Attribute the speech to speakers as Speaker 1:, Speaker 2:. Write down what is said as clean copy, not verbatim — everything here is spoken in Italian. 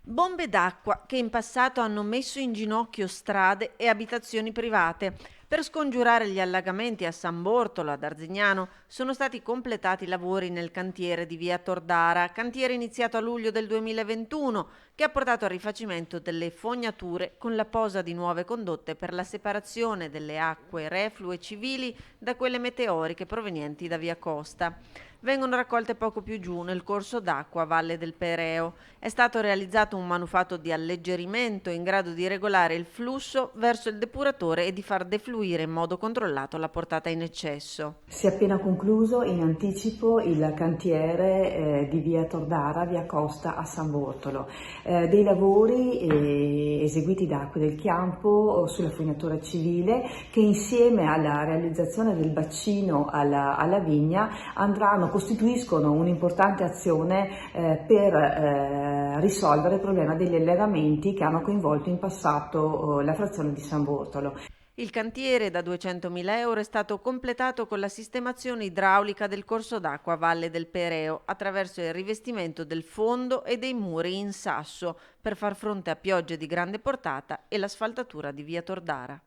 Speaker 1: Bombe d'acqua che in passato hanno messo in ginocchio strade e abitazioni private. Per scongiurare gli allagamenti a San Bortolo, ad Arzignano, sono stati completati i lavori nel cantiere di via Tordara, cantiere iniziato a luglio del 2021, che ha portato al rifacimento delle fognature con la posa di nuove condotte per la separazione delle acque reflue civili da quelle meteoriche provenienti da via Costa. Vengono raccolte poco più giù nel corso d'acqua a Valle del Pereo. È stato realizzato un manufatto di alleggerimento in grado di regolare il flusso verso il depuratore e di far defluire in modo controllato la portata in eccesso.
Speaker 2: Si è appena concluso in anticipo il cantiere di via Tordara, via Costa a San Bortolo. Dei lavori eseguiti da Acque del Chiampo sulla fognatura civile che insieme alla realizzazione del bacino alla vigna costituiscono un'importante azione per risolvere il problema degli allagamenti che hanno coinvolto in passato la frazione di San Bortolo.
Speaker 1: Il cantiere da 200.000 euro è stato completato con la sistemazione idraulica del corso d'acqua a Valle del Pereo attraverso il rivestimento del fondo e dei muri in sasso per far fronte a piogge di grande portata e l'asfaltatura di via Tordara.